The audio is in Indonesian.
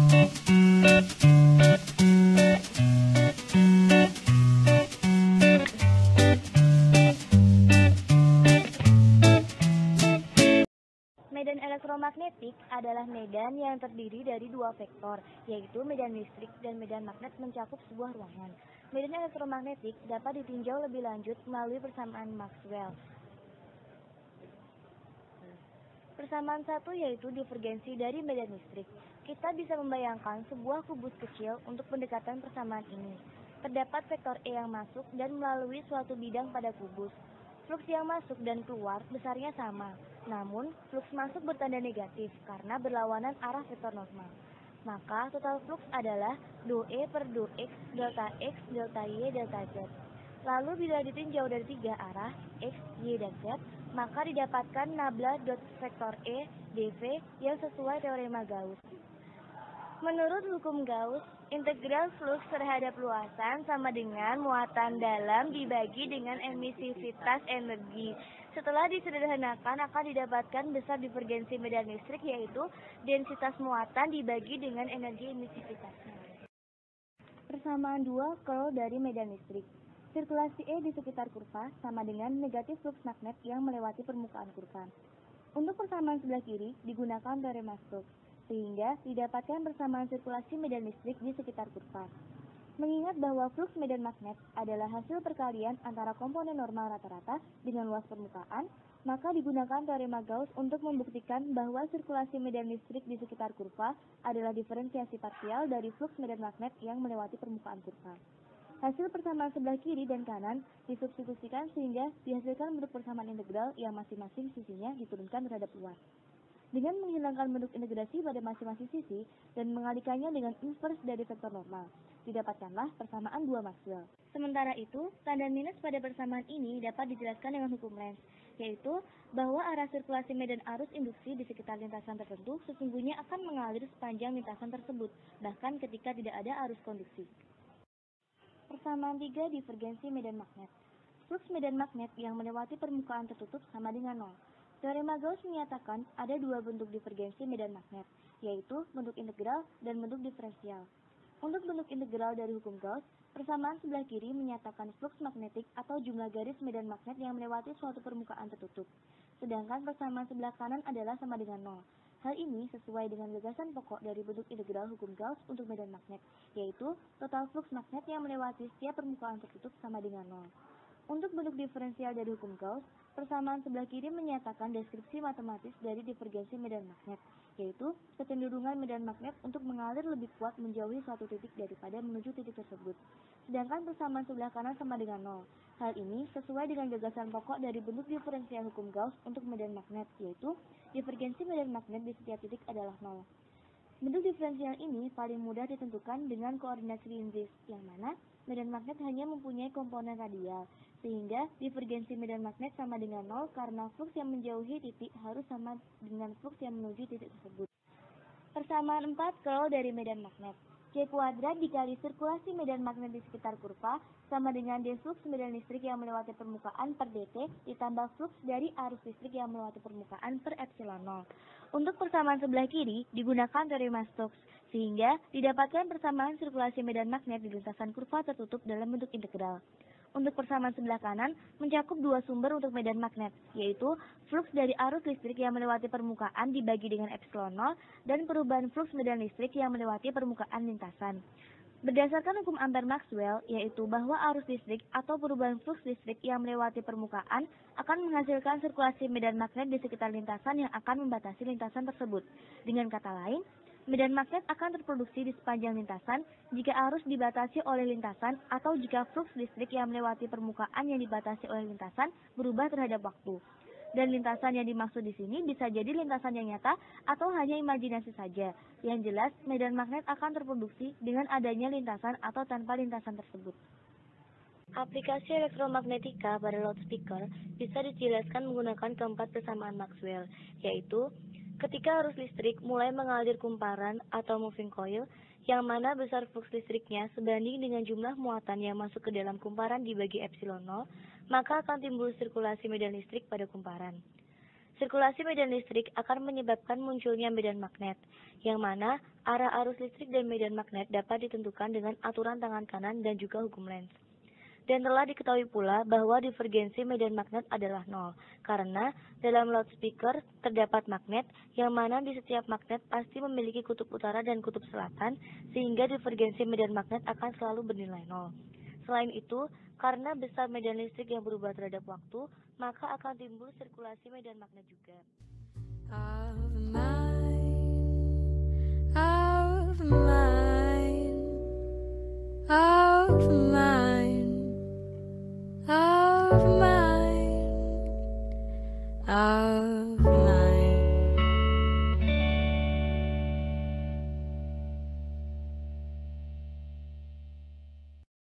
Medan elektromagnetik adalah medan yang terdiri dari dua vektor, yaitu medan listrik dan medan magnet mencakup sebuah ruangan. Medan elektromagnetik dapat ditinjau lebih lanjut melalui persamaan Maxwell. Persamaan satu yaitu divergensi dari medan listrik. Kita bisa membayangkan sebuah kubus kecil untuk pendekatan persamaan ini. Terdapat vektor E yang masuk dan melalui suatu bidang pada kubus. Fluks yang masuk dan keluar besarnya sama, namun fluks masuk bertanda negatif karena berlawanan arah vektor normal. Maka total fluks adalah dou E per dou X, delta Y, delta Z. Lalu bila ditinjau dari tiga arah, X, Y, dan Z, maka didapatkan nabla dot vektor E dV yang sesuai teorema Gauss. Menurut hukum Gauss, integral fluks terhadap luasan sama dengan muatan dalam dibagi dengan emisivitas energi. Setelah disederhanakan akan didapatkan besar divergensi medan listrik, yaitu densitas muatan dibagi dengan energi emisivitasnya. Persamaan dua curl dari medan listrik. Sirkulasi E di sekitar kurva sama dengan negatif fluks magnet yang melewati permukaan kurva. Untuk persamaan sebelah kiri digunakan teorema Stokes, sehingga didapatkan persamaan sirkulasi medan listrik di sekitar kurva. Mengingat bahwa fluks medan magnet adalah hasil perkalian antara komponen normal rata-rata dengan luas permukaan, maka digunakan teorema Gauss untuk membuktikan bahwa sirkulasi medan listrik di sekitar kurva adalah diferensiasi parsial dari fluks medan magnet yang melewati permukaan kurva. Hasil persamaan sebelah kiri dan kanan disubstitusikan sehingga dihasilkan bentuk persamaan integral yang masing-masing sisinya diturunkan terhadap luas. Dengan menghilangkan bentuk integrasi pada masing-masing sisi dan mengalikannya dengan inverse dari vektor normal, didapatkanlah persamaan dua Maxwell. Sementara itu, tanda minus pada persamaan ini dapat dijelaskan dengan hukum Lenz, yaitu bahwa arah sirkulasi medan arus induksi di sekitar lintasan tertentu sesungguhnya akan mengalir sepanjang lintasan tersebut, bahkan ketika tidak ada arus konduksi. Persamaan 3 divergensi medan magnet. Fluks medan magnet yang melewati permukaan tertutup sama dengan 0. Teorema Gauss menyatakan ada dua bentuk divergensi medan magnet, yaitu bentuk integral dan bentuk diferensial. Untuk bentuk integral dari hukum Gauss, persamaan sebelah kiri menyatakan fluks magnetik atau jumlah garis medan magnet yang melewati suatu permukaan tertutup, sedangkan persamaan sebelah kanan adalah sama dengan 0. Hal ini sesuai dengan gagasan pokok dari bentuk integral hukum Gauss untuk medan magnet, yaitu total fluks magnet yang melewati setiap permukaan tertutup sama dengan 0. Untuk bentuk diferensial dari hukum Gauss, persamaan sebelah kiri menyatakan deskripsi matematis dari divergensi medan magnet, yaitu kecenderungan medan magnet untuk mengalir lebih kuat menjauhi suatu titik daripada menuju titik tersebut. Sedangkan persamaan sebelah kanan sama dengan 0. Hal ini sesuai dengan gagasan pokok dari bentuk diferensial hukum Gauss untuk medan magnet, yaitu divergensi medan magnet di setiap titik adalah 0. Bentuk diferensial ini paling mudah ditentukan dengan koordinat silindris, yang mana medan magnet hanya mempunyai komponen radial, sehingga divergensi medan magnet sama dengan 0 karena fluks yang menjauhi titik harus sama dengan fluks yang menuju titik tersebut. Persamaan 4 curl dari medan magnet. C kuadrat dikali sirkulasi medan magnet di sekitar kurva sama dengan D fluks medan listrik yang melewati permukaan per dt ditambah fluks dari arus listrik yang melewati permukaan per epsilon 0. Untuk persamaan sebelah kiri digunakan teorema Stokes, sehingga didapatkan persamaan sirkulasi medan magnet di lintasan kurva tertutup dalam bentuk integral. Untuk persamaan sebelah kanan mencakup dua sumber untuk medan magnet, yaitu fluks dari arus listrik yang melewati permukaan dibagi dengan epsilon 0 dan perubahan fluks medan listrik yang melewati permukaan lintasan. Berdasarkan hukum Ampere-Maxwell, yaitu bahwa arus listrik atau perubahan fluks listrik yang melewati permukaan akan menghasilkan sirkulasi medan magnet di sekitar lintasan yang akan membatasi lintasan tersebut. Dengan kata lain, medan magnet akan terproduksi di sepanjang lintasan jika arus dibatasi oleh lintasan atau jika fluks listrik yang melewati permukaan yang dibatasi oleh lintasan berubah terhadap waktu. Dan lintasan yang dimaksud di sini bisa jadi lintasan yang nyata atau hanya imajinasi saja. Yang jelas, medan magnet akan terproduksi dengan adanya lintasan atau tanpa lintasan tersebut. Aplikasi elektromagnetika pada loudspeaker bisa dijelaskan menggunakan keempat persamaan Maxwell, yaitu ketika arus listrik mulai mengalir kumparan atau moving coil, yang mana besar flux listriknya sebanding dengan jumlah muatan yang masuk ke dalam kumparan dibagi epsilon 0, maka akan timbul sirkulasi medan listrik pada kumparan. Sirkulasi medan listrik akan menyebabkan munculnya medan magnet, yang mana arah arus listrik dan medan magnet dapat ditentukan dengan aturan tangan kanan dan juga hukum Lenz. Dan telah diketahui pula bahwa divergensi medan magnet adalah nol, karena dalam loudspeaker terdapat magnet, yang mana di setiap magnet pasti memiliki kutub utara dan kutub selatan, sehingga divergensi medan magnet akan selalu bernilai nol. Selain itu, karena besar medan listrik yang berubah terhadap waktu, maka akan timbul sirkulasi medan magnet juga. Of mine.